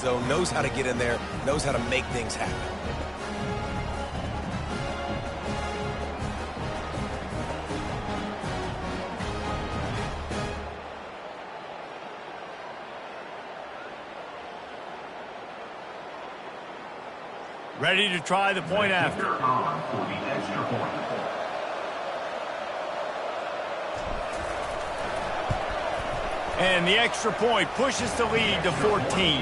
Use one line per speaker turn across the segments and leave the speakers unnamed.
zone, knows how to get in there, knows how to make things happen.
Ready to try the point after. And the extra point pushes the lead to 14.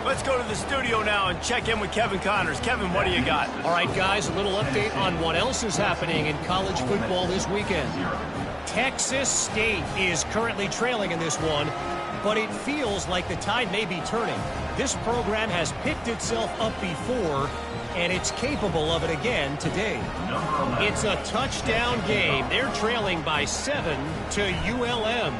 Let's go to the studio now and check in with Kevin Connors. Kevin, what do you got?
All right, guys, a little update on what else is happening in college football this weekend. Texas State is currently trailing in this one, but it feels like the tide may be turning. This program has picked itself up before, and it's capable of it again today. It's a touchdown game. They're trailing by 7 to ULM.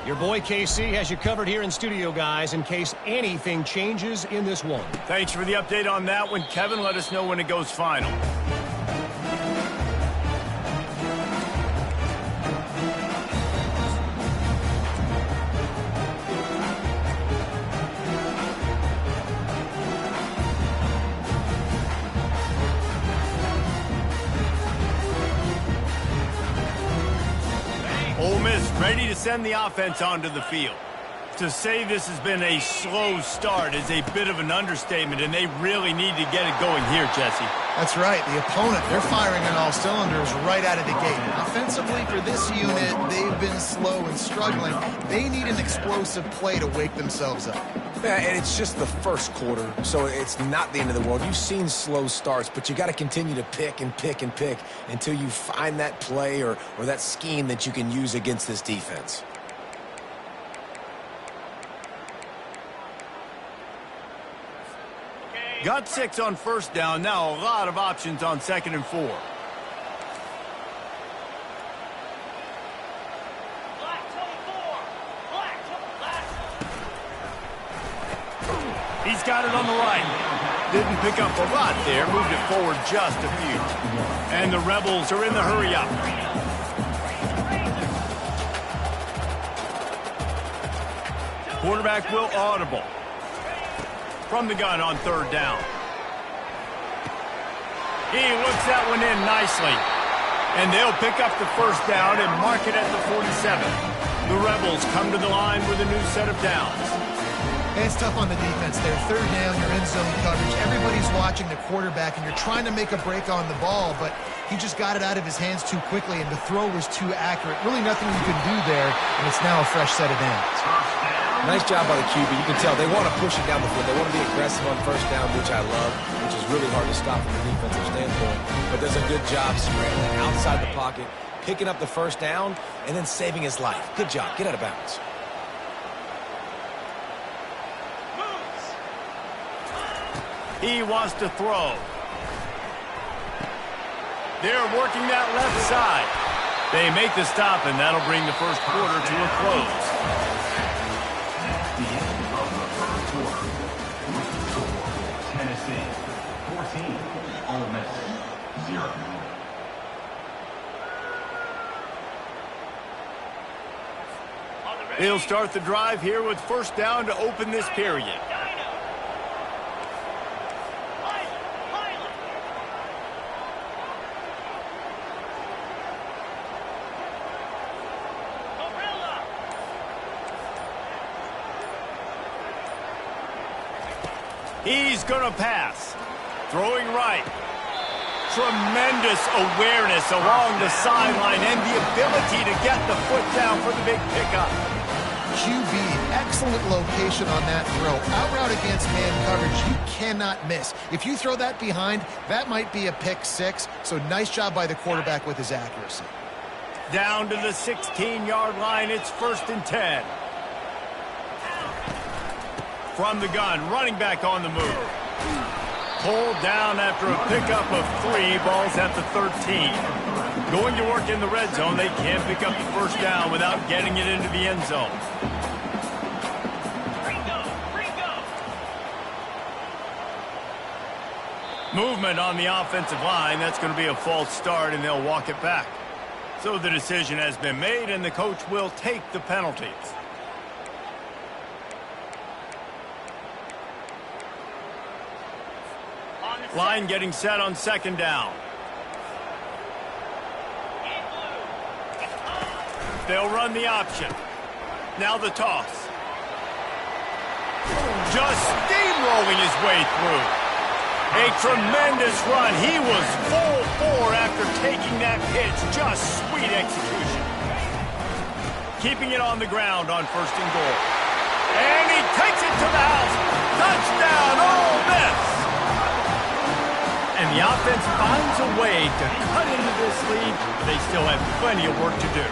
Your boy KC has you covered here in studio, guys, in case anything changes in this one.
Thanks for the update on that one, Kevin. Let us know when it goes final. Ole Miss ready to send the offense onto the field. To say this has been a slow start is a bit of an understatement, and they really need to get it going here, Jesse.
That's right. The opponent, they're firing on all cylinders right out of the gate. Offensively, for this unit, they've been slow and struggling. They need an explosive play to wake themselves up.
Yeah, and it's just the first quarter, so it's not the end of the world. You've seen slow starts, but you got to continue to pick and pick and pick until you find that play or that scheme that you can use against this defense.
Got 6 on first down. Now a lot of options on 2nd and 4. He's got it on the right. Didn't pick up a lot there. Moved it forward just a few. And the Rebels are in the hurry-up. Quarterback will audible. From the gun on 3rd down. He looks that one in nicely. And they'll pick up the first down and mark it at the 47. The Rebels come to the line with a new set of downs.
It's tough on the defense there. 3rd down, you're in zone coverage. Everybody's watching the quarterback, and you're trying to make a break on the ball, but he just got it out of his hands too quickly, and the throw was too accurate. Really nothing you can do there, and it's now a fresh set of downs.
Nice job by the QB. You can tell they want to push it down the field. They want to be aggressive on first down, which I love, which is really hard to stop from a defensive standpoint. But does a good job scrambling outside the pocket, picking up the first down, and then saving his life. Good job. Get out of bounds.
He wants to throw. They're working that left side. They make the stop, and that'll bring the first quarter to a close.
Tennessee 14, Ole Miss 0.
He'll start the drive here with first down to open this period. He's going to pass. Throwing right. Tremendous awareness along the sideline and the ability to get the foot down for the big pickup.
QB, excellent location on that throw. Out route against man coverage, you cannot miss. If you throw that behind, that might be a pick 6. So nice job by the quarterback with his accuracy.
Down to the 16-yard line, it's 1st and 10. From the gun, running back on the move. Pulled down after a pickup of 3, balls at the 13. Going to work in the red zone, they can't pick up the first down without getting it into the end zone. Movement on the offensive line, that's going to be a false start, and they'll walk it back. So the decision has been made, and the coach will take the penalties. Line getting set on second down. They'll run the option. Now the toss. Just steamrolling his way through. A tremendous run. He was full bore after taking that pitch. Just sweet execution. Keeping it on the ground on 1st and goal. And he takes it to the house. Touchdown, Ole Miss. And the offense finds a way to cut into this lead, but they still have plenty of work to do.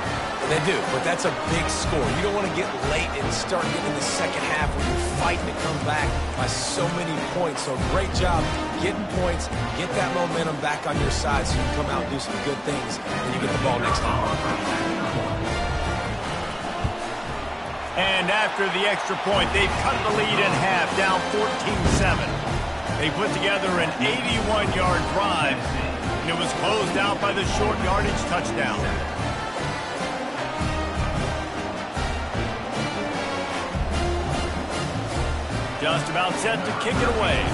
They do, but that's a big score. You don't want to get late and start getting in the second half when you're fighting to come back by so many points. So great job getting points, get that momentum back on your side so you can come out and do some good things when you get the ball next time.
And after the extra point, they've cut the lead in half, down 14-7. They put together an 81-yard drive, and it was closed out by the short yardage touchdown. Just about set to kick it away.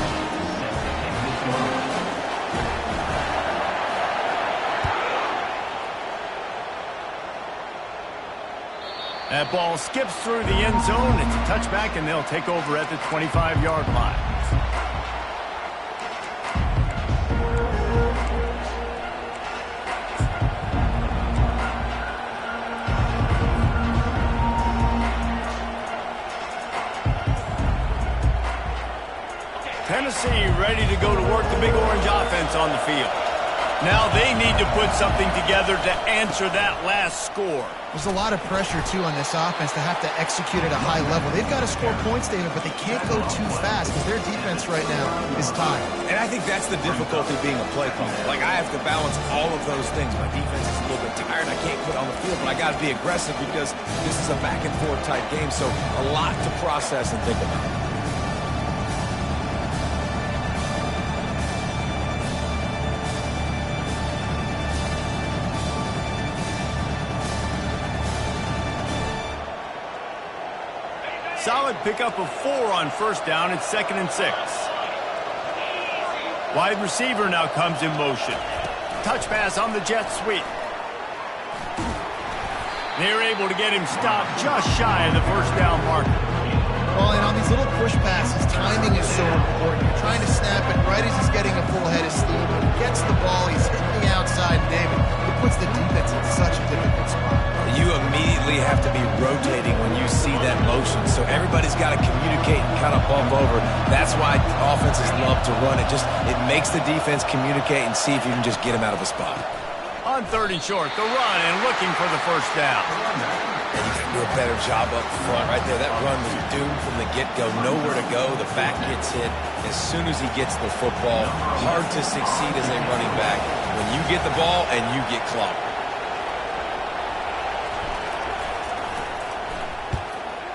That ball skips through the end zone. It's a touchback, and they'll take over at the 25-yard line. Tennessee ready to go to work the Big Orange offense on the field. Now they need to put something together to answer that last score.
There's a lot of pressure, too, on this offense to have to execute at a high level. They've got to score points, David, but they can't go too fast because their defense right now is tired.
And I think that's the difficulty being a play caller. Like, I have to balance all of those things. My defense is a little bit tired. I can't put on the field, but I got to be aggressive because this is a back-and-forth type game, so a lot to process and think about.
Solid pickup of 4 on 1st down. It's 2nd and 6. Wide receiver now comes in motion. Touch pass on the jet sweep. They're able to get him stopped just shy of the 1st down marker.
Well, and on these little push passes, timing is so important. You're trying to snap it right as he's getting a full head of steam. When he gets the ball, he's hitting the outside, David. It puts the defense in such a difficult spot.
You immediately have to be rotating when you see that motion. So everybody's got to communicate and kind of bump over. That's why offenses love to run it. It makes the defense communicate and see if you can just get him out of a spot.
On 3rd and short, the run and looking for the 1st down.
And you can do a better job up front right there. That run was doomed from the get-go. Nowhere to go. The back gets hit as soon as he gets the football. Hard to succeed as a running back when you get the ball and you get clobbered.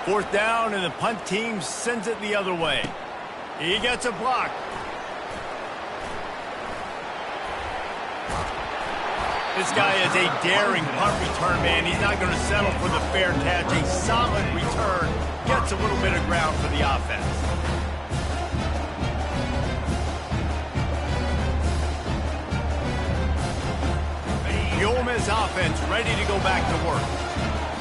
4th down, and the punt team sends it the other way. He gets a block. This guy is a daring punt return man. He's not going to settle for the fair catch. A solid return. Gets a little bit of ground for the offense. The Ole Miss offense ready to go back to work.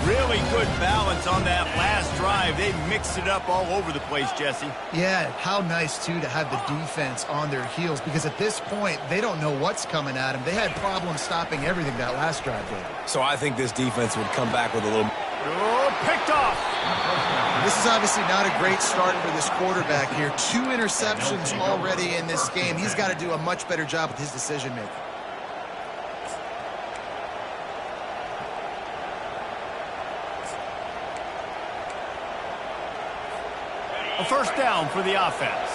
Really good balance on that last drive. They mixed it up all over the place, Jesse.
Yeah, how nice, too, to have the defense on their heels because at this point, they don't know what's coming at them. They had problems stopping everything that last drive, David.
So I think this defense would come back with a little...
Oh, picked off.
This is obviously not a great start for this quarterback here. 2 interceptions already in this game. He's got to do a much better job with his decision-making.
A 1st down for the offense.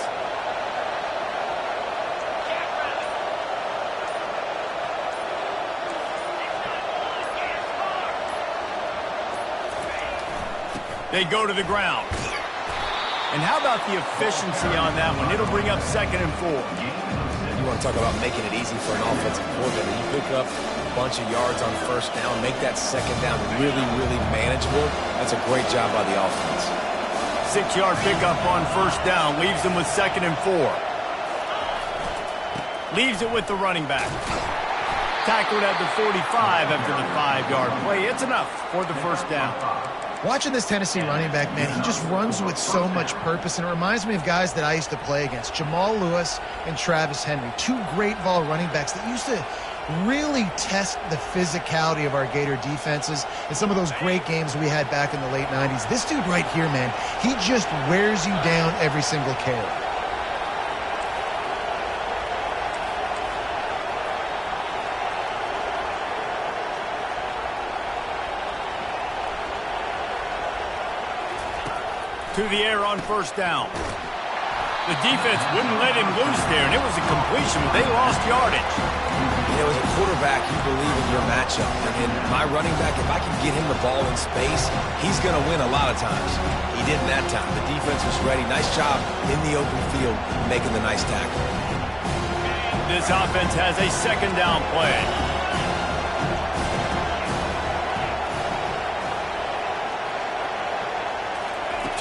They go to the ground. And how about the efficiency on that one? It'll bring up 2nd and 4.
You want to talk about making it easy for an offensive coordinator. You pick up a bunch of yards on 1st down, make that 2nd down really, really manageable. That's a great job by the offense.
6-yard pickup on 1st down leaves them with 2nd and 4. Leaves it with the running back. Tackled at the 45 after the 5-yard play. It's enough for the first down.
Watching this Tennessee running back, man, he just runs with so much purpose, and it reminds me of guys that I used to play against, Jamal Lewis and Travis Henry, two great ball running backs that used to really test the physicality of our Gator defenses in some of those great games we had back in the late 90s. This dude right here, man, he just wears you down every single carry.
To the air on first down. The defense wouldn't let him loose there, and it was a completion, but they lost yardage.
You know, as a quarterback, you believe in your matchup. And my running back, if I can get him the ball in space, he's going to win a lot of times. He didn't that time. The defense was ready. Nice job in the open field making the nice tackle.
This offense has a second down play.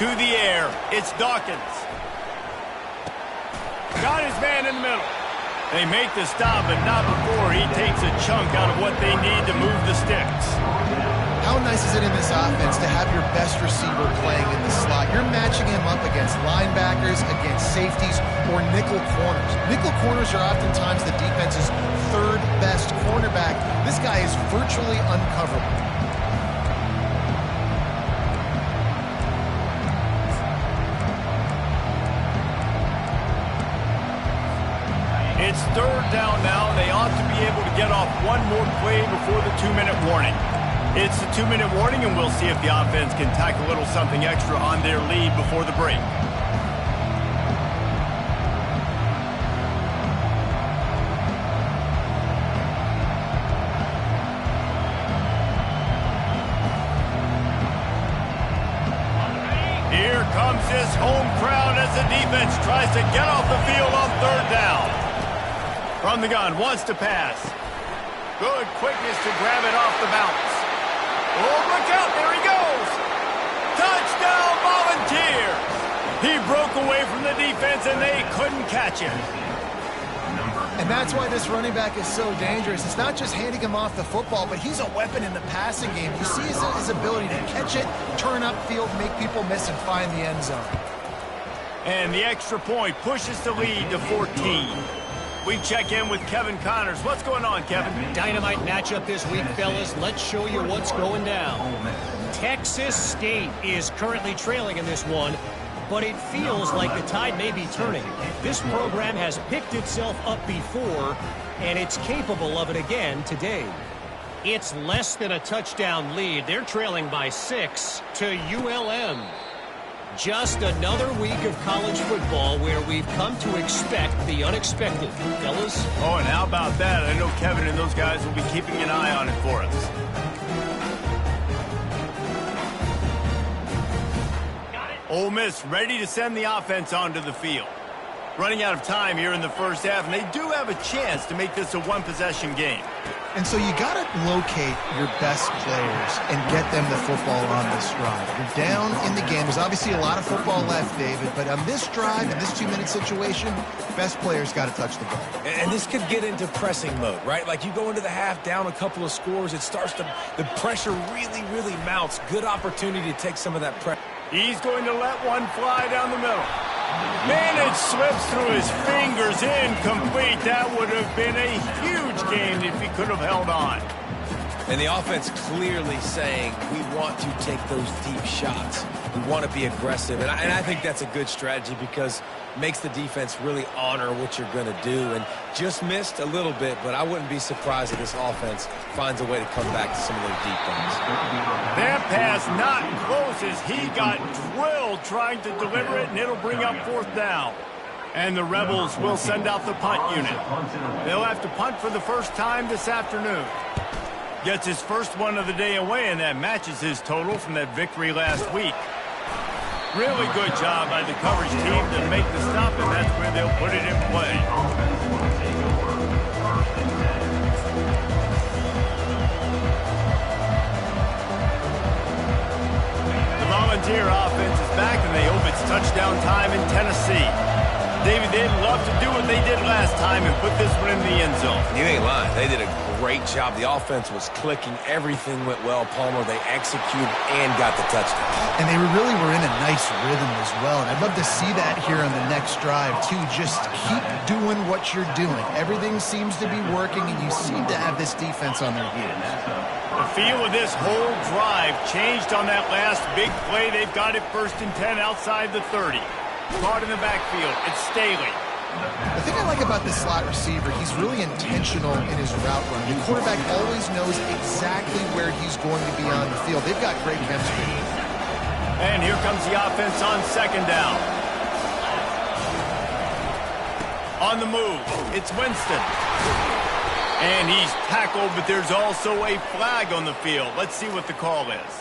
To the air, it's Dawkins. Got his man in the middle. They make the stop, but not before he takes a chunk out of what they need to move the sticks.
How nice is it in this offense to have your best receiver playing in the slot? You're matching him up against linebackers, against safeties, or nickel corners. Nickel corners are oftentimes the defense's third best cornerback. This guy is virtually uncoverable.
It's third down now, and they ought to be able to get off one more play before the 2-minute warning. It's the 2-minute warning, and we'll see if the offense can tack a little something extra on their lead before the break. Here comes this home crowd as the defense tries to get off the field on third down. From the gun, wants to pass. Good quickness to grab it off the bounce. Oh, look out, there he goes. Touchdown, Volunteers. He broke away from the defense, and they couldn't catch him.
And that's why this running back is so dangerous. It's not just handing him off the football, but he's a weapon in the passing game. You see his ability to catch it, turn upfield, make people miss, and find the end zone.
And the extra point pushes the lead to 14. We check in with Kevin Connors. What's going on, Kevin?
Dynamite matchup this week, fellas. Let's show you what's going down. Texas State is currently trailing in this one, but it feels like the tide may be turning. This program has picked itself up before, and it's capable of it again today. It's less than a touchdown lead. They're trailing by 6 to ULM. Just another week of college football where we've come to expect the unexpected. Fellas?
Oh, and how about that? I know Kevin and those guys will be keeping an eye on it for us. Ole Miss ready to send the offense onto the field. Running out of time here in the first half, and they do have a chance to make this a one-possession game.
And so you got to locate your best players and get them the football on this drive. You're down in the game. There's obviously a lot of football left, David, but on this drive, in this 2-minute situation, best players got to touch the ball.
And this could get into pressing mode, right? Like you go into the half down a couple of scores, it starts to, the pressure really, really mounts. Good opportunity to take some of that pressure.
He's going to let one fly down the middle. Man, it slips through his fingers, incomplete. That would have been a huge game if he could have held on.
And the offense clearly saying, we want to take those deep shots. We want to be aggressive. And I think that's a good strategy because it makes the defense really honor what you're going to do. And just missed a little bit, but I wouldn't be surprised if this offense finds a way to come back to some of those deep ones.
That pass not close as he got drilled trying to deliver it, and it'll bring up fourth down. And the Rebels will send out the punt unit. They'll have to punt for the first time this afternoon. Gets his first one of the day away, and that matches his total from that victory last week. Really good job by the coverage team to make the stop, and that's where they'll put it in play. The Volunteer offense is back, and they hope it's touchdown time in Tennessee. David, they'd love to do what they did last time and put this one in the end zone.
You ain't lying. They did a great job. The offense was clicking. Everything went well. Palmer, they executed and got the touchdown.
And they really were in a nice rhythm as well. And I'd love to see that here on the next drive, too. Just keep doing what you're doing. Everything seems to be working, and you seem to have this defense on their heels.
The feel of this whole drive changed on that last big play. They've got it 1st and 10 outside the 30. Caught in the backfield. It's Staley.
The thing I like about this slot receiver, he's really intentional in his route run. The quarterback always knows exactly where he's going to be on the field. They've got great chemistry.
And here comes the offense on 2nd down. On the move, it's Winston. And he's tackled, but there's also a flag on the field. Let's see what the call is.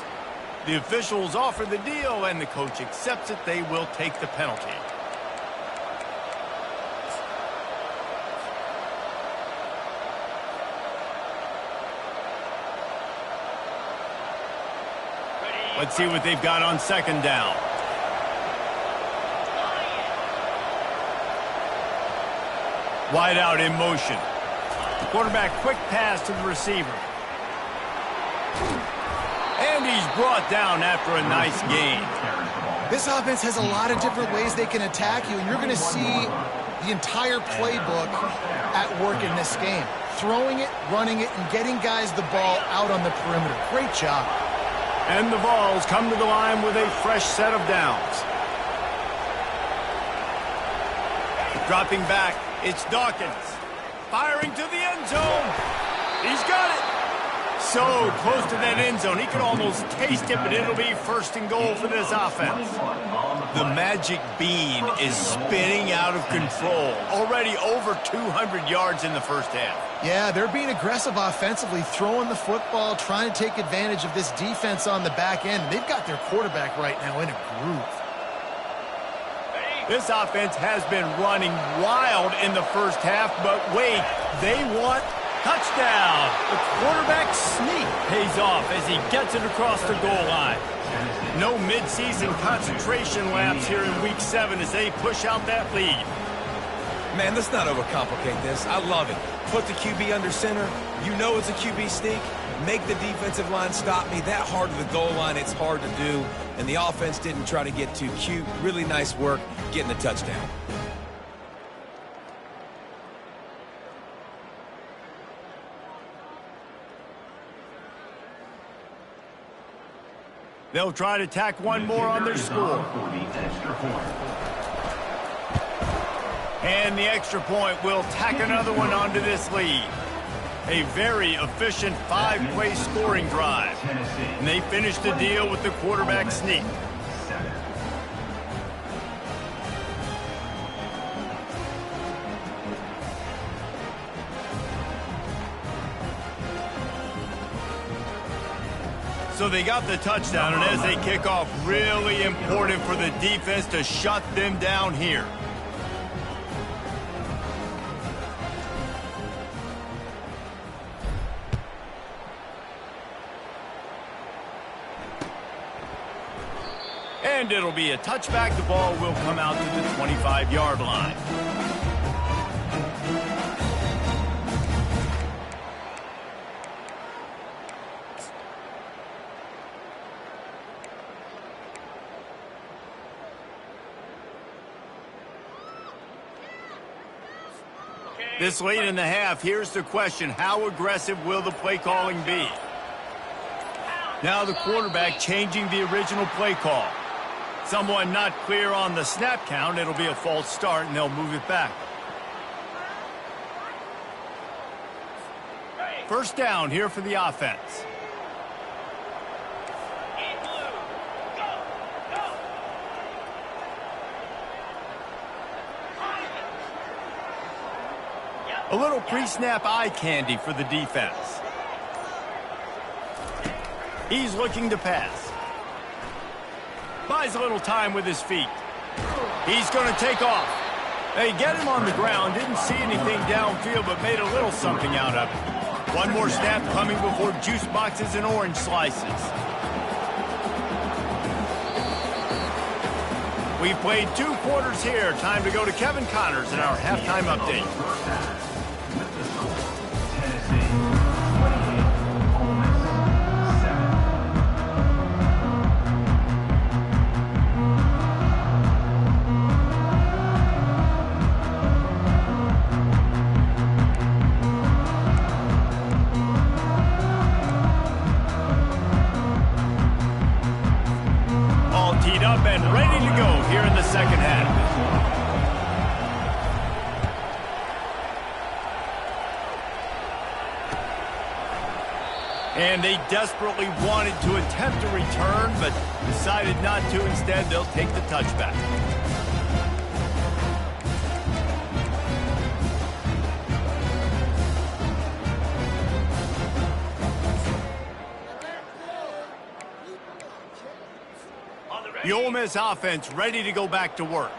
The officials offer the deal, and the coach accepts it. They will take the penalty. Let's see what they've got on 2nd down. Wide out in motion. Quarterback quick pass to the receiver. And he's brought down after a nice gain.
This offense has a lot of different ways they can attack you, and you're going to see the entire playbook at work in this game. Throwing it, running it, and getting guys the ball out on the perimeter. Great job.
And the Vols come to the line with a fresh set of downs. Dropping back, it's Dawkins. Firing to the end zone. He's got it. So close to that end zone. He could almost taste it, but it'll be 1st and goal for this offense. The magic bean is spinning out of control. Already over 200 yards in the 1st half.
Yeah, they're being aggressive offensively, throwing the football, trying to take advantage of this defense on the back end. They've got their quarterback right now in a groove.
This offense has been running wild in the 1st half, but wait, they want touchdown. The quarterback sneak pays off as he gets it across the goal line. No midseason concentration laps here in Week 7 as they push out that lead.
Man, let's not overcomplicate this. I love it. Put the QB under center. You know it's a QB sneak. Make the defensive line stop me. That hard to the goal line, it's hard to do. And the offense didn't try to get too cute. Really nice work getting the touchdown.
They'll try to tack one more on their score. And the extra point will tack another one onto this lead. A very efficient 5-play scoring drive. And they finish the deal with the quarterback sneak. So they got the touchdown, and as they kick off, really important for the defense to shut them down here. And it'll be a touchback. The ball will come out to the 25-yard line. This late in the half, here's the question. How aggressive will the play calling be? Now the quarterback changing the original play call. Someone not clear on the snap count. It'll be a false start, and they'll move it back. 1st down here for the offense. A little pre-snap eye candy for the defense. He's looking to pass. Buys a little time with his feet. He's going to take off. They get him on the ground. Didn't see anything downfield, but made a little something out of it. One more snap coming before juice boxes and orange slices. We've played 2 quarters here. Time to go to Kevin Connors in our halftime update. Teed up and ready to go here in the second half. And they desperately wanted to attempt a return, but decided not to. Instead, they'll take the touchback. The Ole Miss offense ready to go back to work.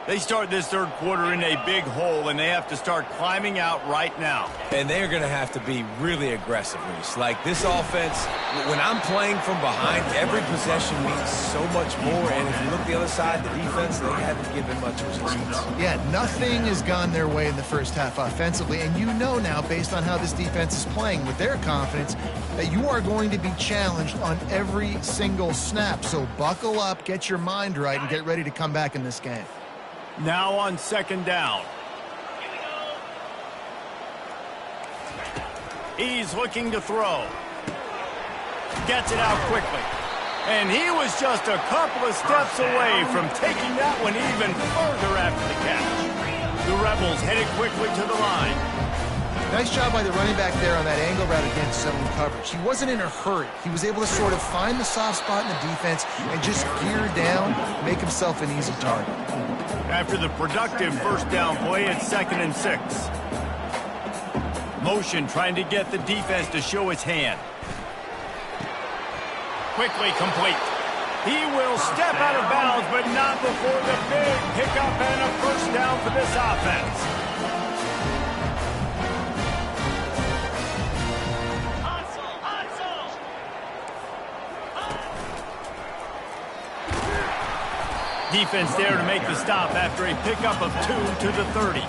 They start this third quarter in a big hole, and they have to start climbing out right now.
And they're going to have to be really aggressive, Reese. Like this offense, when I'm playing from behind, every possession means so much more. And if you look the other side, the defense, they haven't given much resistance.
Yeah, nothing has gone their way in the first half offensively. And you know now, based on how this defense is playing with their confidence, that you are going to be challenged on every single snap. So buckle up, get your mind right, and get ready to come back in this game.
Now on second down. He's looking to throw. Gets it out quickly. And he was just a couple of steps away from taking that one even further after the catch. The Rebels headed quickly to the line.
Nice job by the running back there on that angle route against zone coverage. He wasn't in a hurry. He was able to sort of find the soft spot in the defense and just gear down, make himself an easy target.
After the productive first down play, it's 2nd and 6. Motion trying to get the defense to show its hand. Quickly complete. He will step out of bounds, but not before the big pickup and a first down for this offense. Defense there to make the stop after a pickup of 2 to the 30.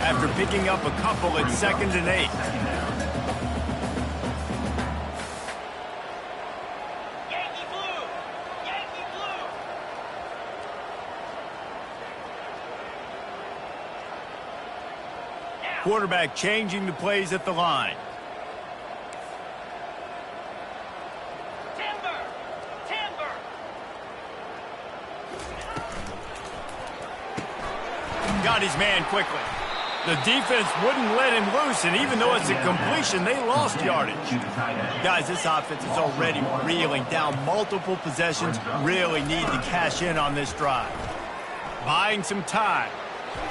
After picking up a couple, it's 2nd and 8. Yankee blue! Yankee blue! Quarterback changing the plays at the line. Got his man quickly. The defense wouldn't let him loose, and even though it's a completion, they lost yardage. Guys, this offense is already reeling down multiple possessions. Really need to cash in on this drive. Buying some time.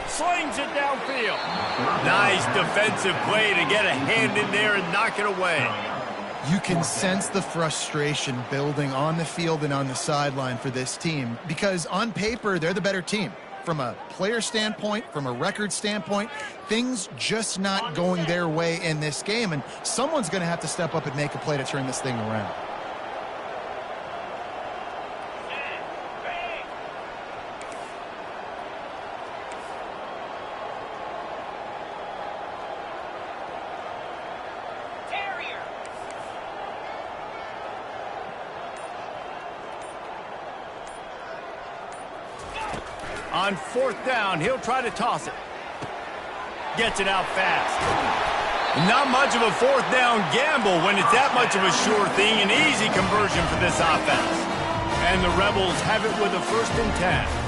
Slings it downfield. Nice defensive play to get a hand in there and knock it away.
You can sense the frustration building on the field and on the sideline for this team because on paper, they're the better team. From a player standpoint, from a record standpoint, things just not going their way in this game, and someone's going to have to step up and make a play to turn this thing around.
On 4th down, he'll try to toss it. Gets it out fast. Not much of a 4th down gamble when it's that much of a sure thing. An easy conversion for this offense. And the Rebels have it with a 1st and 10.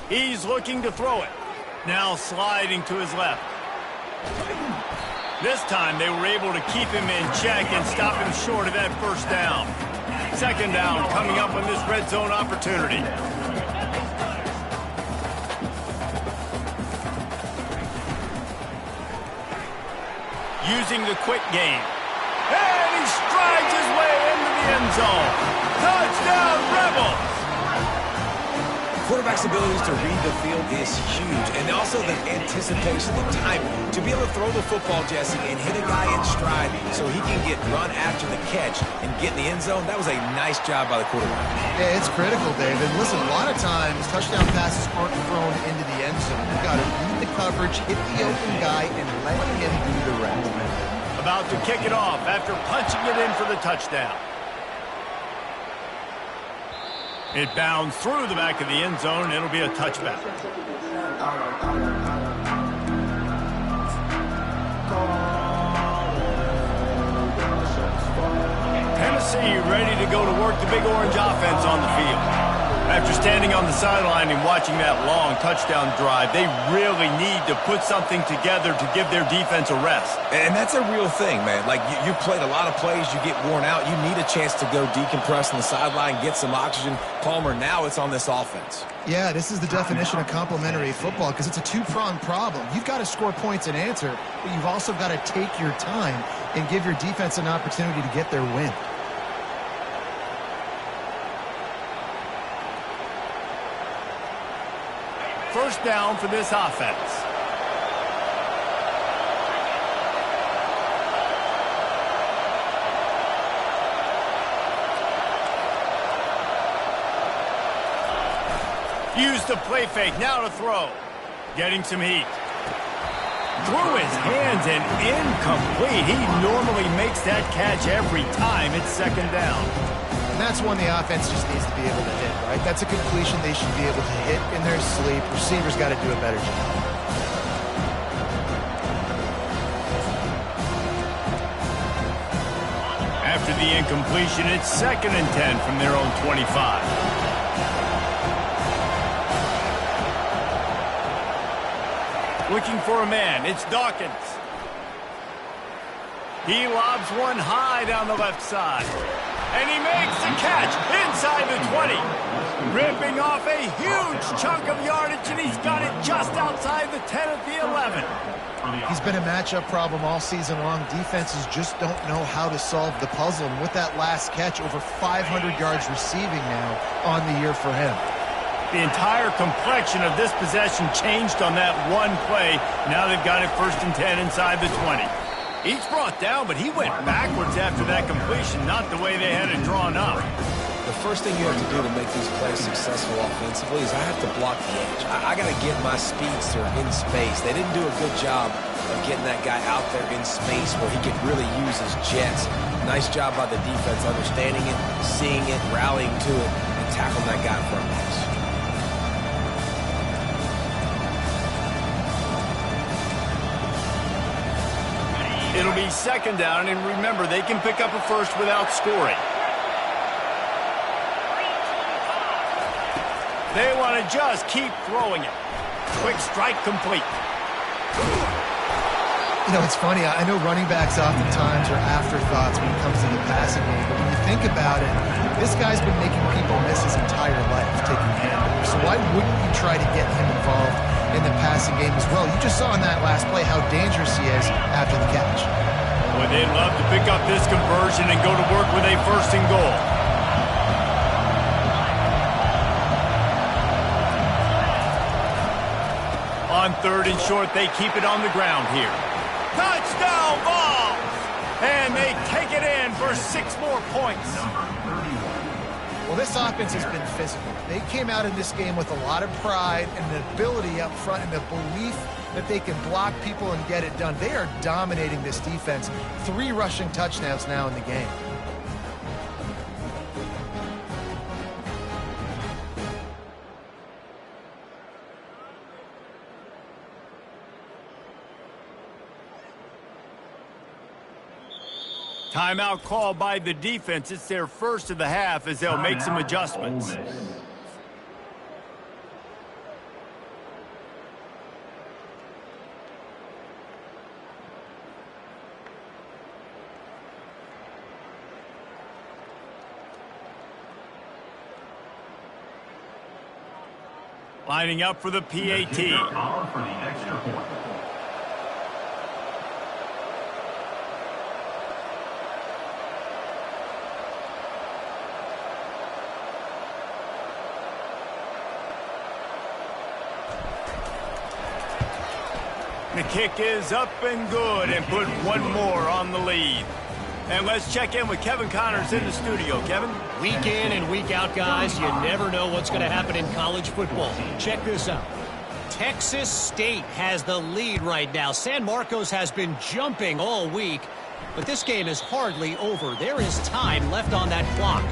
He's looking to throw it. Now sliding to his left. This time they were able to keep him in check and stop him short of that 1st down. 2nd down coming up on this red zone opportunity. using the quick game. And he strides his way into the end zone. Touchdown, Rebels!
Quarterback's abilities to read the field is huge, and also the anticipation, the timing. To be able to throw the football, Jesse, and hit a guy in stride so he can get run after the catch and get in the end zone, that was a nice job by the quarterback.
Yeah, it's critical, David. Listen, a lot of times touchdown passes aren't thrown into the end zone. You've got to read the coverage, hit the open guy, and let him do the rest.
About to kick it off after punching it in for the touchdown. It bounds through the back of the end zone, and it'll be a touchback. Tennessee ready to go to work the Big Orange offense on the field. After standing on the sideline and watching that long touchdown drive, they really need to put something together to give their defense a rest.
And that's a real thing, man. Like, you played a lot of plays, you get worn out, you need a chance to go decompress on the sideline, get some oxygen. Palmer, now it's on this offense.
Yeah, this is the definition of complementary football because it's a two-pronged problem. You've got to score points and answer, but you've also got to take your time and give your defense an opportunity to get their win.
First down for this offense. Use the play fake, now to throw. Getting some heat. Through his hands and incomplete. He normally makes that catch every time. It's second down.
And that's one the offense just needs to be able to hit, right? That's a completion they should be able to hit in their sleep. Receivers got to do a better job.
After the incompletion, it's 2nd and 10 from their own 25. Looking for a man, it's Dawkins. He lobs one high down the left side. And he makes the catch inside the 20. Ripping off a huge chunk of yardage, and he's got it just outside the 10 at the 11.
He's been a matchup problem all season long. Defenses just don't know how to solve the puzzle. And with that last catch, over 500 yards receiving now on the year for him.
The entire complexion of this possession changed on that one play. Now they've got it 1st and 10 inside the 20. Each brought down, but he went backwards after that completion, not the way they had it drawn up.
The first thing you have to do to make these plays successful offensively is I have to block the edge. I got to get my speedster in space. They didn't do a good job of getting that guy out there in space where he could really use his jets. Nice job by the defense, understanding it, seeing it, rallying to it, and tackling that guy in front of us.
It'll be 2nd down, and remember, they can pick up a first without scoring. They want to just keep throwing it. Quick strike complete.
You know, it's funny. I know running backs oftentimes are afterthoughts when it comes to the passing game, but when you think about it, this guy's been making people miss his entire life taking handoffs. So why wouldn't you try to get him involved in the passing game as well? You just saw in that last play how dangerous he is after the catch.
Well, they'd love to pick up this conversion and go to work with a 1st and goal. On 3rd and short, they keep it on the ground here. Touchdown ball! And they take it in for 6 more points.
Well, this offense has been physical. They came out in this game with a lot of pride and the ability up front and the belief that they can block people and get it done. They are dominating this defense. 3 rushing touchdowns now in the game.
Timeout called by the defense. It's their first of the half as they'll make some adjustments. Lining up for the PAT. The kick is up and good and put one more on the lead. And let's check in with Kevin Connors in the studio. Kevin?
Week in and week out, guys, you never know what's going to happen in college football. Check this out. Texas State has the lead right now. San Marcos has been jumping all week, but this game is hardly over. There is time left on that clock.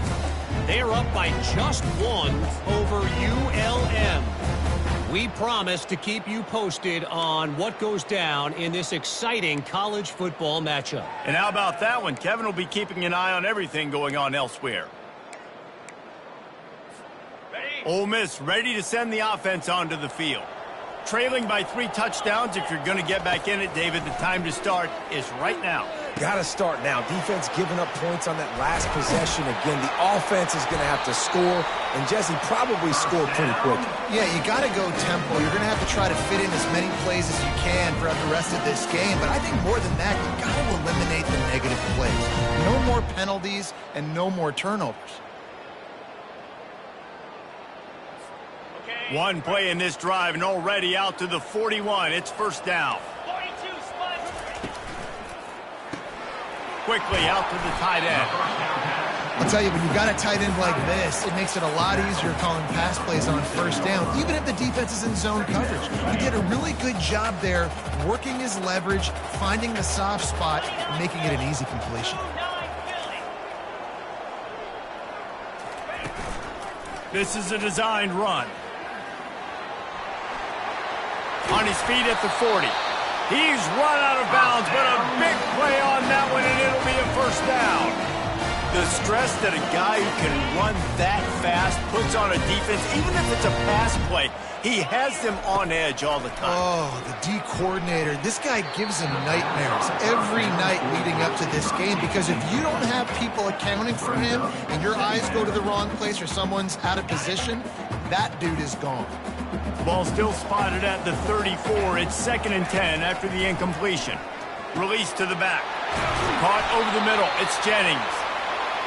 They're up by just one over ULM. We promise to keep you posted on what goes down in this exciting college football matchup.
And how about that one? Kevin will be keeping an eye on everything going on elsewhere. Ole Miss ready to send the offense onto the field. Trailing by 3 touchdowns. If you're going to get back in it, David, the time to start is right now.
Got to start now. Defense giving up points on that last possession. Again, the offense is going to have to score, and Jesse probably scored pretty quick.
Yeah, you got to go tempo. You're going to have to try to fit in as many plays as you can throughout the rest of this game. But I think more than that, you got to eliminate the negative plays. No more penalties and no more turnovers.
One play in this drive and already out to the 41. It's first down. Quickly out to the tight end.
I'll tell you, when you've got a tight end like this, it makes it a lot easier calling pass plays on first down, even if the defense is in zone coverage. He did a really good job there, working his leverage, finding the soft spot, and making it an easy completion.
This is a designed run. On his feet at the 40. He's run out of bounds, but a big play on that one, and it'll be a first down. The stress that a guy who can run that fast puts on a defense, even if it's a pass play, he has them on edge all the time.
Oh, the D coordinator. This guy gives him nightmares every night leading up to this game, because if you don't have people accounting for him and your eyes go to the wrong place or someone's out of position, that dude is gone.
Ball still spotted at the 34. It's 2nd and 10 after the incompletion. Release to the back. Caught over the middle. It's Jennings.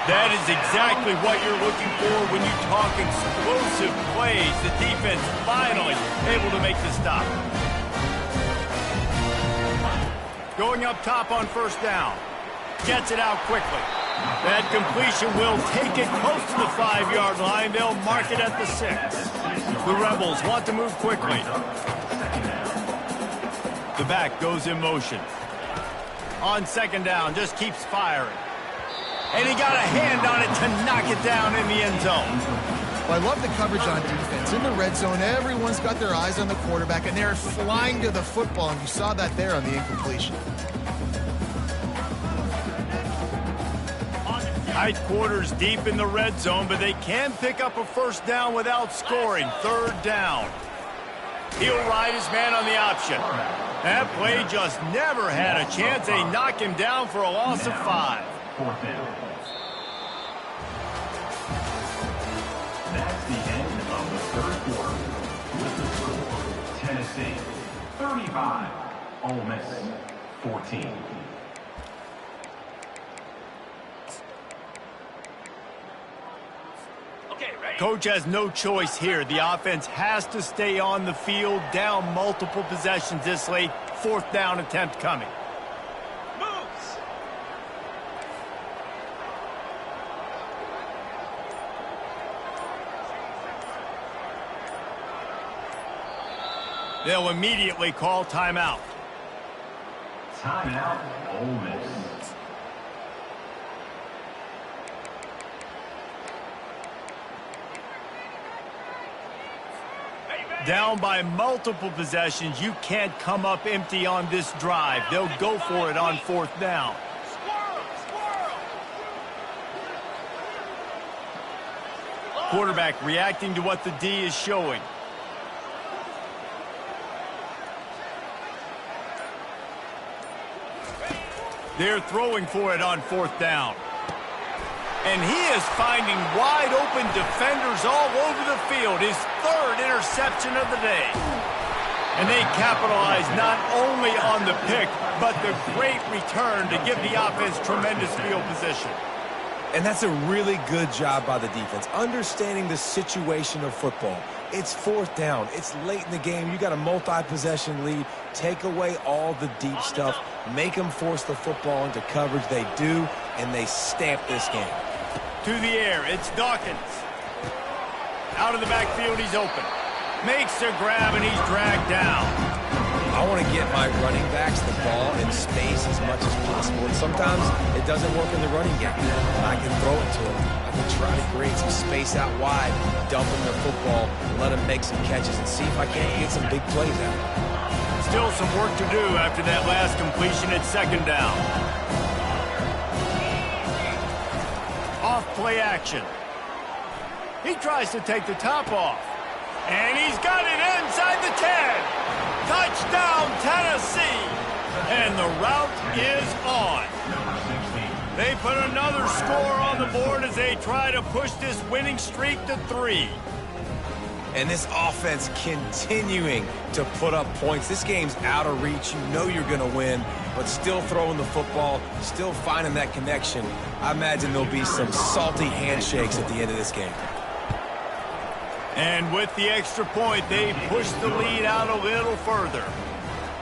That is exactly what you're looking for when you talk explosive plays. The defense finally able to make the stop. Going up top on first down. Gets it out quickly. That completion will take it close to the 5-yard line. They'll mark it at the 6. The Rebels want to move quickly. The back goes in motion. On 2nd down, just keeps firing. And he got a hand on it to knock it down in the end zone.
Well, I love the coverage on defense. In the red zone, everyone's got their eyes on the quarterback, and they're flying to the football, and you saw that there on the incompletion.
Tight quarters deep in the red zone, but they can pick up a first down without scoring. 3rd down. He'll ride his man on the option. That play just never had a chance. They knock him down for a loss of 5.
4th down. That's the end of the 3rd quarter. With the score, Tennessee 35, Ole Miss 14.
Coach has no choice here. The offense has to stay on the field, down multiple possessions this late. 4th down attempt coming. Moves. They'll immediately call timeout.
Timeout, Ole Miss.
Down by multiple possessions. You can't come up empty on this drive. They'll go for it on 4th down. Quarterback reacting to what the D is showing. They're throwing for it on 4th down. And he is finding wide open defenders all over the field. His 3rd interception of the day. And they capitalize not only on the pick, but the great return to give the offense tremendous field position.
And that's a really good job by the defense, understanding the situation of football. It's fourth down. It's late in the game. You got a multi-possession lead. Take away all the deep stuff. Make them force the football into coverage. They do, and they stamp this game.
To the air, it's Dawkins. Out of the backfield, he's open. Makes a grab, and he's dragged down.
I want to get my running backs the ball in space as much as possible. And sometimes it doesn't work in the running game. I can throw it to them. I can try to create some space out wide, dump them the football, and let them make some catches and see if I can't get some big plays out.
Still some work to do after that last completion at second down. Off play action. He tries to take the top off. And he's got it inside the 10. Touchdown, Tennessee. And the route is on. They put another score on the board as they try to push this winning streak to 3.
And this offense continuing to put up points. This game's out of reach. You know you're going to win, but still throwing the football, still finding that connection. I imagine there'll be some salty handshakes at the end of this game.
And with the extra point, they push the lead out a little further.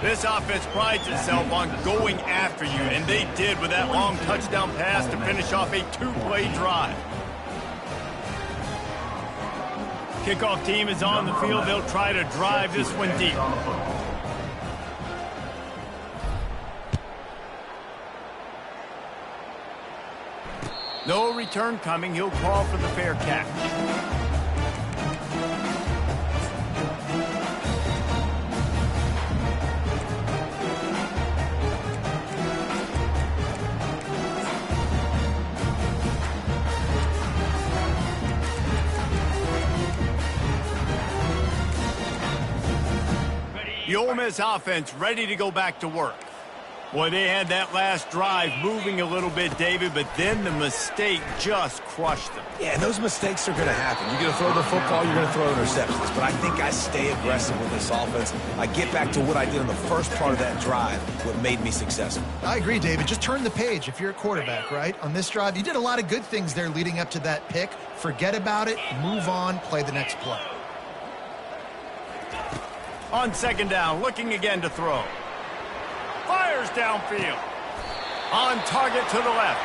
This offense prides itself on going after you, and they did with that long touchdown pass to finish off a 2-play drive. Kickoff team is on the field. They'll try to drive this one deep. No return coming. He'll call for the fair catch. The Ole Miss offense ready to go back to work. Boy, they had that last drive moving a little bit, David, but then the mistake just crushed them.
Yeah, and those mistakes are going to happen. You're going to throw the football, you're going to throw interceptions. But I think I stay aggressive with this offense. I get back to what I did in the first part of that drive, what made me successful.
I agree, David. Just turn the page if you're a quarterback, right? On this drive, you did a lot of good things there leading up to that pick. Forget about it, move on, play the next play.
On second down, looking again to throw. Fires downfield. On target to the left.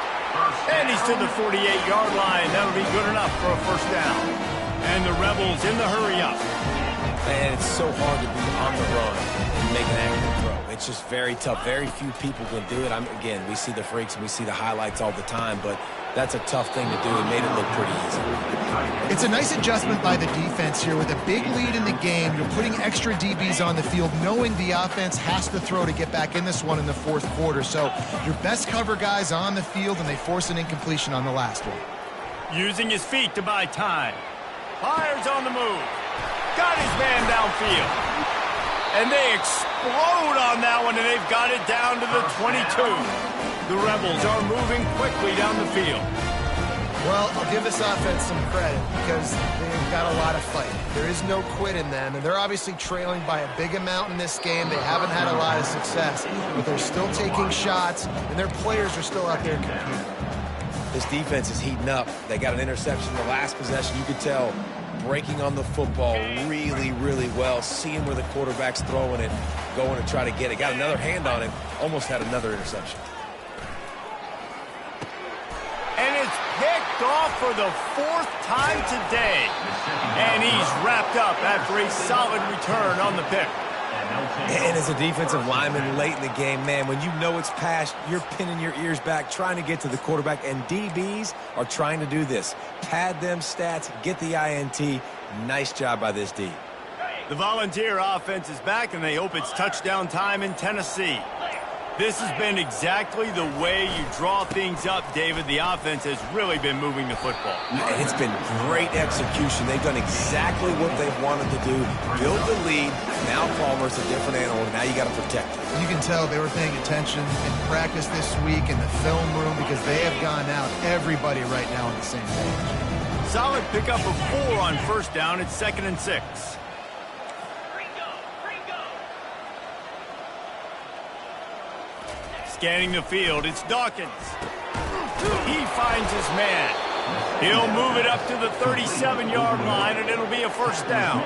And he's to the 48-yard line. That'll be good enough for a first down. And the Rebels in the hurry up.
And it's so hard to be on the run and make an accurate throw. It's just very tough. Very few people can do it. Again, we see the freaks and we see the highlights all the time, but that's a tough thing to do. It made it look pretty easy.
It's a nice adjustment by the defense here. With a big lead in the game, you're putting extra DBs on the field, knowing the offense has to throw to get back in this one in the fourth quarter. So your best cover guys on the field, and they force an incompletion on the last one.
Using his feet to buy time. Fires on the move. Got his man downfield. And they explode on that one, and they've got it down to the 22. The Rebels are moving quickly down the field.
Well, I'll give this offense some credit because they've got a lot of fight. There is no quit in them, and they're obviously trailing by a big amount in this game. They haven't had a lot of success, but they're still taking shots, and their players are still out there competing.
This defense is heating up. They got an interception the last possession. You could tell breaking on the football really, really well, seeing where the quarterback's throwing it, going to try to get it. Got another hand on it, almost had another interception.
And it's picked off for the 4th time today. And he's wrapped up after a solid return on the pick.
And as a defensive lineman late in the game, man, when you know it's passed, you're pinning your ears back, trying to get to the quarterback, and DBs are trying to do this. Pad them stats, get the INT. Nice job by this D.
The Volunteer offense is back, and they hope it's touchdown time in Tennessee. This has been exactly the way you draw things up, David. The offense has really been moving the football.
And it's been great execution. They've done exactly what they've wanted to do. Build the lead. Now Palmer's a different animal. Now you got to protect it.
You can tell they were paying attention in practice this week in the film room because they have gone out, everybody right now on the same page.
Solid pickup of 4 on first down. It's 2nd and 6. Scanning the field, it's Dawkins. He finds his man. He'll move it up to the 37-yard line, and it'll be a first down.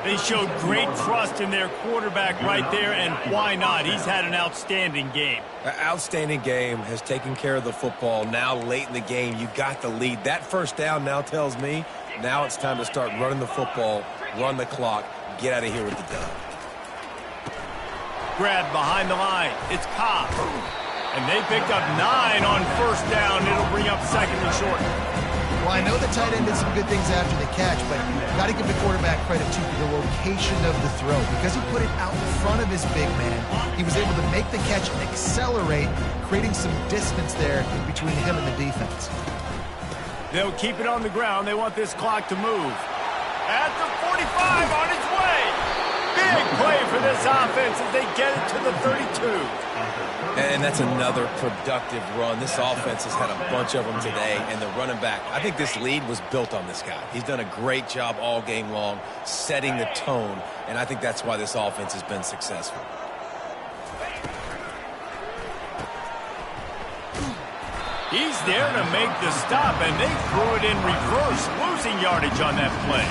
They showed great trust in their quarterback right there, and why not? He's had an outstanding game.
An outstanding game, has taken care of the football. Now late in the game, you got the lead. That first down now tells me now it's time to start running the football, run the clock, get out of here with the dub.
Grab behind the line. It's Cobb. And they picked up 9 on first down. It'll bring up second and short.
Well, I know the tight end did some good things after the catch, but you've got to give the quarterback credit, too, for the location of the throw. Because he put it out in front of his big man, he was able to make the catch and accelerate, creating some distance there between him and the defense.
They'll keep it on the ground. They want this clock to move. At the 45, on its way. Big play for this offense as they get it to the 32.
And that's another productive run. This offense has had a bunch of them today, and the running back, I think this lead was built on this guy. He's done a great job all game long, setting the tone, and I think that's why this offense has been successful.
He's there to make the stop, and they threw it in reverse, losing yardage on that play.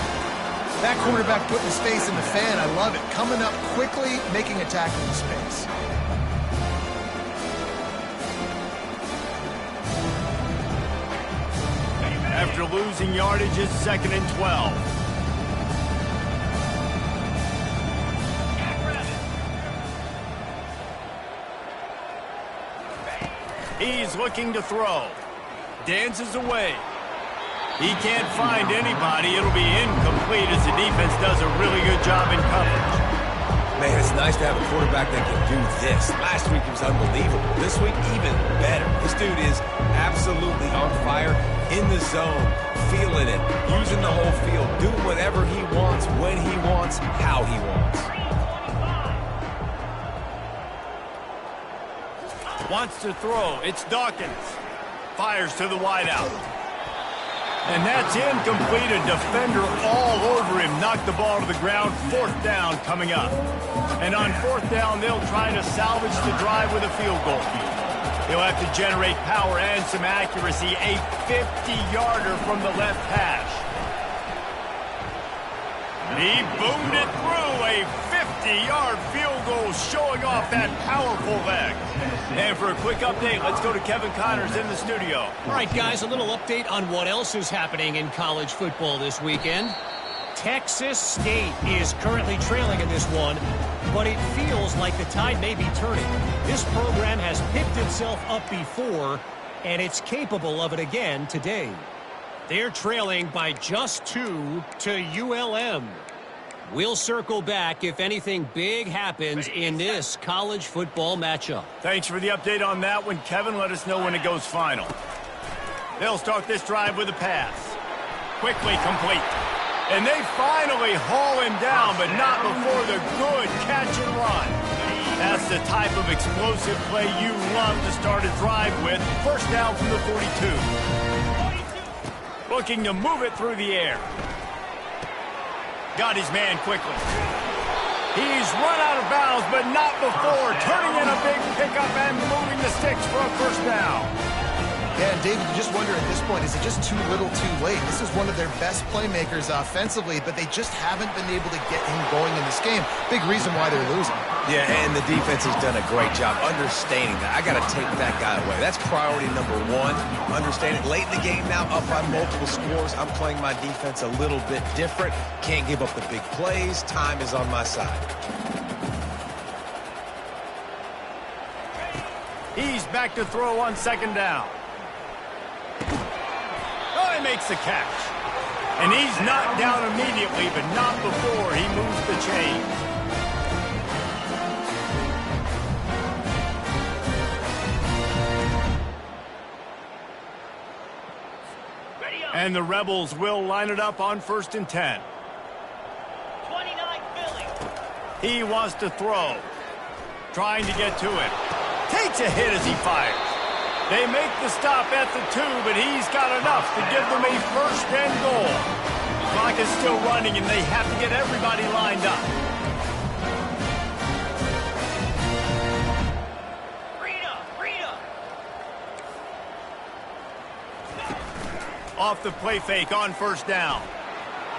That quarterback putting his face in the fan, I love it. Coming up quickly, making a tackle in space.
After losing yardage, it's second and 12. He's looking to throw. Dances away. He can't find anybody. It'll be incomplete as the defense does a really good job in coverage.
Man, it's nice to have a quarterback that can do this. Last week, he was unbelievable. This week, even better. This dude is absolutely on fire, in the zone, feeling it, using the whole field, doing whatever he wants, when he wants, how he wants.
Wants to throw. It's Dawkins. Fires to the wideout. And that's incomplete. A defender all over him. Knocked the ball to the ground. Fourth down coming up. And on fourth down, they'll try to salvage the drive with a field goal. He'll have to generate power and some accuracy. A 50-yarder from the left hash. He boomed it through. A 50-yard field goal showing off that powerful leg. And for a quick update, let's go to Kevin Connors in the studio.
All right, guys, a little update on what else is happening in college football this weekend. Texas State is currently trailing in this one, but it feels like the tide may be turning. This program has picked itself up before, and it's capable of it again today. They're trailing by just 2 to ULM. We'll circle back if anything big happens in this college football matchup.
Thanks for the update on that one, Kevin. Let us know when it goes final. They'll start this drive with a pass. Quickly complete. And they finally haul him down, but not before the good catch and run. That's the type of explosive play you love to start a drive with. First down from the 42. Looking to move it through the air. Got his man quickly. He's run out of bounds, but not before. Turning in a big pickup and moving the sticks for a first down.
Yeah, and David, you just wonder at this point, is it just too little too late? This is one of their best playmakers offensively, but they just haven't been able to get him going in this game. Big reason why they're losing.
Yeah, and the defense has done a great job understanding that. I got to take that guy away. That's priority number one. Understanding late in the game now, up by multiple scores. I'm playing my defense a little bit different. Can't give up the big plays. Time is on my side.
He's back to throw on second down. Oh, he makes the catch. And he's knocked down immediately, but not before he moves the chains. And the Rebels will line it up on 1st and 10.
29 Philly.
He wants to throw. Trying to get to it. Takes a hit as he fires. They make the stop at the 2, but he's got enough to give them a first and goal. The clock is still running, and they have to get everybody lined up. Off the play fake on first down.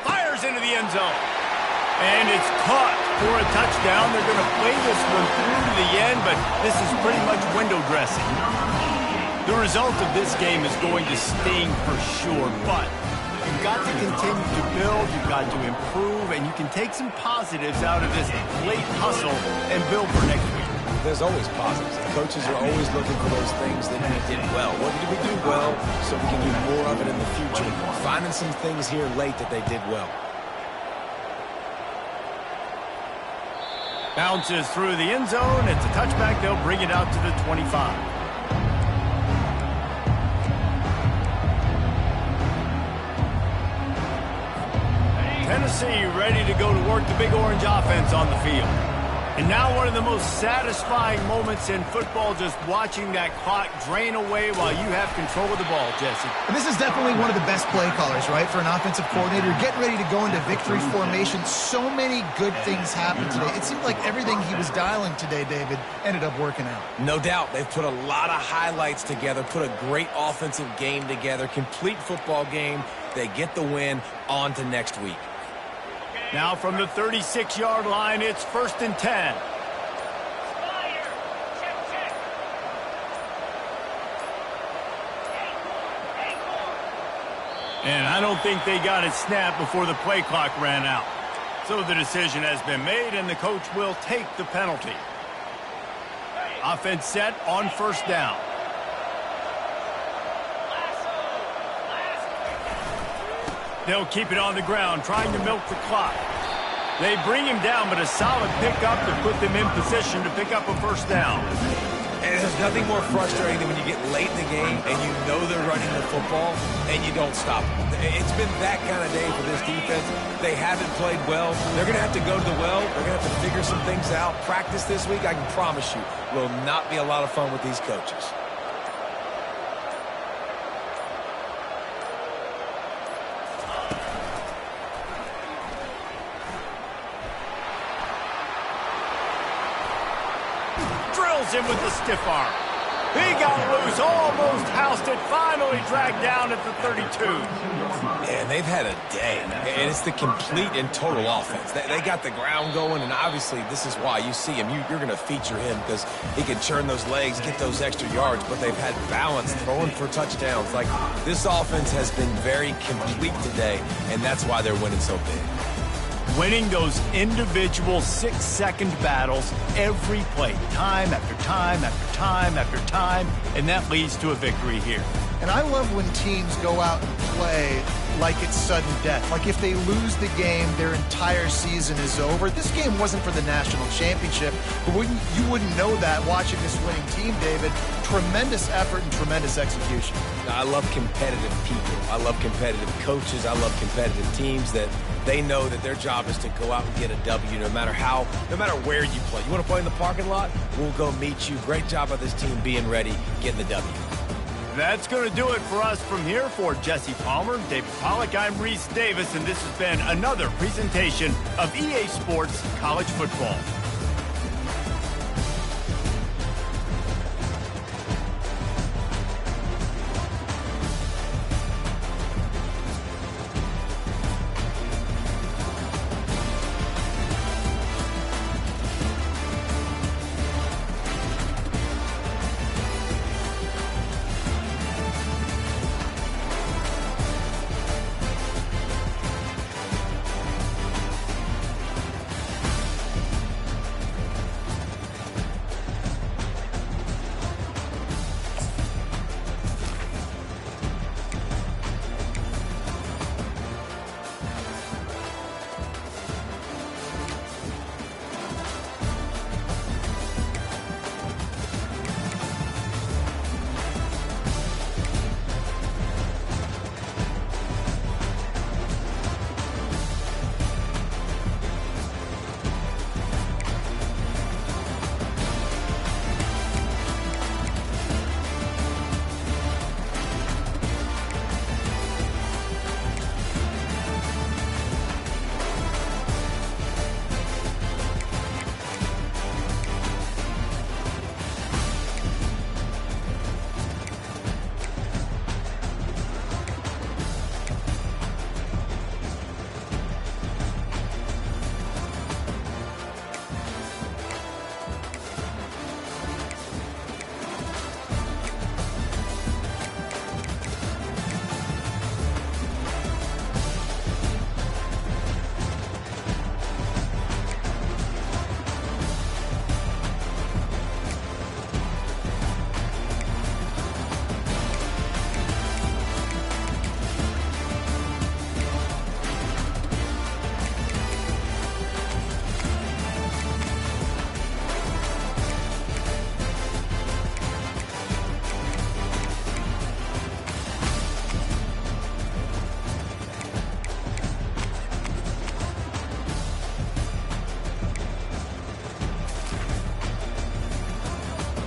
Fires into the end zone. And it's caught for a touchdown. They're going to play this one through to the end, but this is pretty much window dressing. The result of this game is going to sting for sure, but you've got to continue to build, you've got to improve, and you can take some positives out of this late hustle and build for next week.
There's always positives. The coaches are always looking for those things that we did well. What did we do well so we can do more of it in the future? Finding some things here late that they did well.
Bounces through the end zone. It's a touchback. They'll bring it out to the 25. Tennessee ready to go to work the big orange offense on the field. And now one of the most satisfying moments in football, just watching that clock drain away while you have control of the ball, Jesse.
And this is definitely one of the best play callers, right, for an offensive coordinator. Getting ready to go into victory formation. So many good things happened today. It seemed like everything he was dialing today, David, ended up working out. No doubt. They've put a lot of highlights together, put a great offensive game together, complete football game. They get the win. On to next week.
Now from the 36-yard line, it's 1st and 10. And I don't think they got it snapped before the play clock ran out. So the decision has been made, and the coach will take the penalty. Offense set on first down. They'll keep it on the ground, trying to milk the clock. They bring him down, but a solid pickup to put them in position to pick up a first down.
And there's nothing more frustrating than when you get late in the game and you know they're running the football and you don't stop them. It's been that kind of day for this defense. They haven't played well. They're going to have to go to the well. They're going to have to figure some things out. Practice this week, I can promise you, will not be a lot of fun with these coaches.
Him with the stiff arm. He got loose, almost housed it, finally dragged down at the 32.
And they've had a day, and it's the complete and total offense. They got the ground going, and obviously this is why you see him. You're going to feature him because he can churn those legs, get those extra yards, but they've had balance, throwing for touchdowns. Like, this offense has been very complete today, and that's why they're winning so big.
Winning those individual 6-second battles every play, time after time after time after time, and that leads to a victory here.
And I love when teams go out and play like it's sudden death. Like if they lose the game, their entire season is over. This game wasn't for the national championship, but you wouldn't know that watching this winning team, David. Tremendous effort and tremendous execution.
I love competitive people. I love competitive coaches. I love competitive teams that they know that their job is to go out and get a W no matter where you play. You want to play in the parking lot? We'll go meet you. Great job by this team being ready, getting the W.
That's going to do it for us from here. For Jesse Palmer, David Pollack, I'm Reese Davis, and this has been another presentation of EA Sports College Football.